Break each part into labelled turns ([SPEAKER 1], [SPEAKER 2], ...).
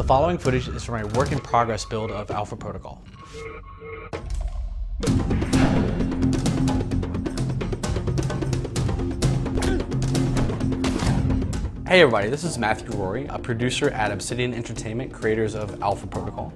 [SPEAKER 1] The following footage is from a work-in-progress build of Alpha Protocol. Hey everybody, this is Matthew Rorie, a producer at Obsidian Entertainment, creators of Alpha Protocol.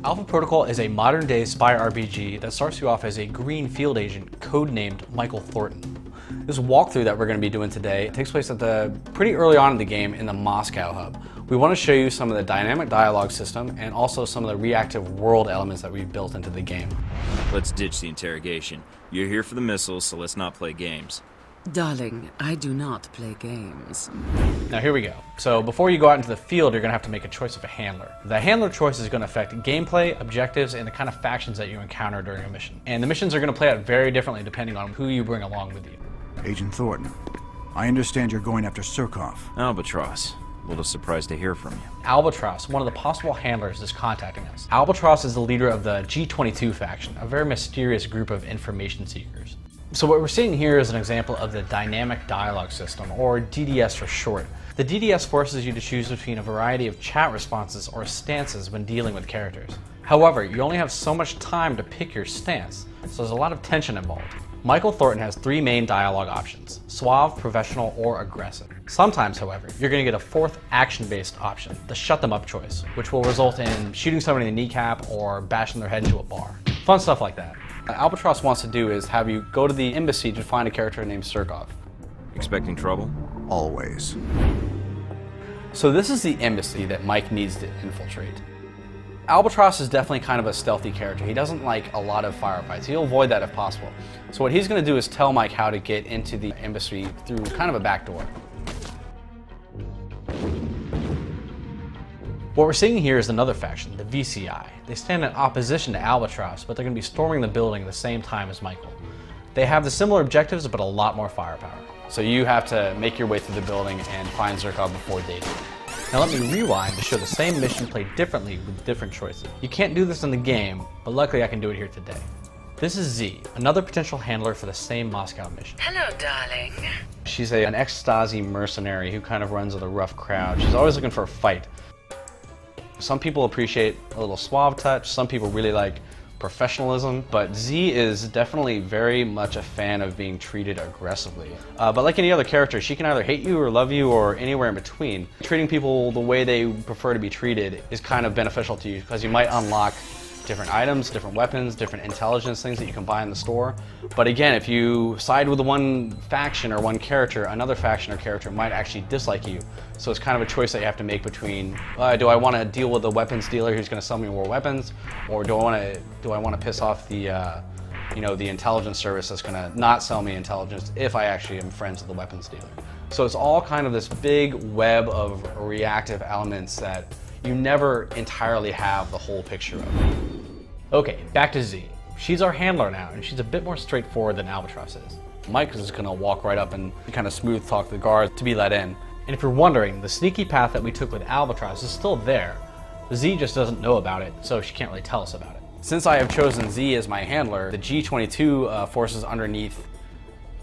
[SPEAKER 1] Alpha Protocol is a modern-day spy RPG that starts you off as a green field agent codenamed Michael Thornton. This walkthrough that we're going to be doing today takes place at pretty early on in the game in the Moscow hub. We want to show you some of the Dynamic Dialog System and also some of the Reactive World Elements that we've built into the game.
[SPEAKER 2] Let's ditch the interrogation. You're here for the missiles, so let's not play games.
[SPEAKER 3] Darling, I do not play games.
[SPEAKER 1] Now here we go. So before you go out into the field, you're going to have to make a choice of a handler. The handler choice is going to affect gameplay, objectives, and the kind of factions that you encounter during a mission. And the missions are going to play out very differently depending on who you bring along with you.
[SPEAKER 4] Agent Thornton, I understand you're going after Surkov.
[SPEAKER 2] Albatross. A little surprised to hear from you.
[SPEAKER 1] Albatross, one of the possible handlers, is contacting us. Albatross is the leader of the G22 faction, a very mysterious group of information seekers. So what we're seeing here is an example of the Dynamic Dialog System, or DDS for short. The DDS forces you to choose between a variety of chat responses or stances when dealing with characters. However, you only have so much time to pick your stance, so there's a lot of tension involved. Michael Thornton has three main dialogue options: suave, professional, or aggressive. Sometimes, however, you're going to get a fourth action-based option, the shut them up choice, which will result in shooting somebody in the kneecap or bashing their head into a bar. Fun stuff like that. What Albatross wants to do is have you go to the embassy to find a character named Surkov.
[SPEAKER 2] Expecting trouble?
[SPEAKER 4] Always.
[SPEAKER 1] So this is the embassy that Mike needs to infiltrate. Albatross is definitely kind of a stealthy character. He doesn't like a lot of firefights. He'll avoid that if possible. So what he's going to do is tell Mike how to get into the embassy through kind of a back door. What we're seeing here is another faction, the VCI. They stand in opposition to Albatross, but they're going to be storming the building at the same time as Michael. They have the similar objectives, but a lot more firepower. So you have to make your way through the building and find Surkov before they do. Now let me rewind to show the same mission played differently with different choices. You can't do this in the game, but luckily I can do it here today. This is Z, another potential handler for the same Moscow mission.
[SPEAKER 3] Hello, darling.
[SPEAKER 1] She's an ex-Stasi mercenary who kind of runs with a rough crowd. She's always looking for a fight. Some people appreciate a little suave touch, some people really like professionalism, but Z is definitely very much a fan of being treated aggressively. But like any other character, she can either hate you or love you or anywhere in between. Treating people the way they prefer to be treated is kind of beneficial to you because you might unlock different items, different weapons, different intelligence things that you can buy in the store. But again, if you side with one faction or one character, another faction or character might actually dislike you. So it's kind of a choice that you have to make between, do I want to deal with the weapons dealer who's going to sell me more weapons, or do I want to piss off the the intelligence service that's going to not sell me intelligence if I actually am friends with the weapons dealer. So it's all kind of this big web of reactive elements that you never entirely have the whole picture of. Okay, back to Z. She's our handler now, and she's a bit more straightforward than Albatross is. Mike is just gonna walk right up and kind of smooth talk the guards to be let in. And if you're wondering, the sneaky path that we took with Albatross is still there. Z just doesn't know about it, so she can't really tell us about it. Since I have chosen Z as my handler, the G22 forces underneath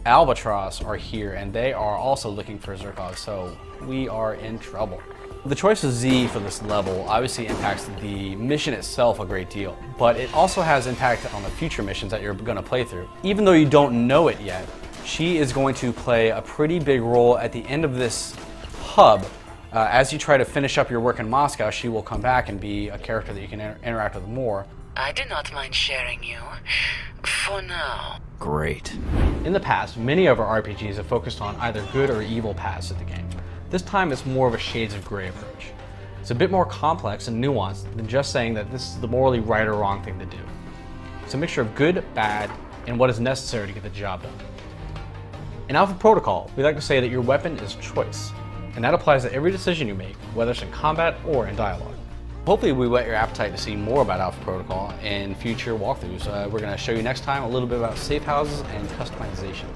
[SPEAKER 1] Albatross are here, and they are also looking for Surkov, so we are in trouble. The choice of Z for this level obviously impacts the mission itself a great deal, but it also has impact on the future missions that you're going to play through. Even though you don't know it yet, she is going to play a pretty big role at the end of this hub. As you try to finish up your work in Moscow, she will come back and be a character that you can interact with more.
[SPEAKER 3] I do not mind sharing you. For now.
[SPEAKER 2] Great.
[SPEAKER 1] In the past, many of our RPGs have focused on either good or evil paths of the game. This time it's more of a shades of gray approach. It's a bit more complex and nuanced than just saying that this is the morally right or wrong thing to do. It's a mixture of good, bad, and what is necessary to get the job done. In Alpha Protocol, we like to say that your weapon is choice, and that applies to every decision you make, whether it's in combat or in dialogue. Hopefully we whet your appetite to see more about Alpha Protocol in future walkthroughs. We're going to show you next time a little bit about safe houses and customization.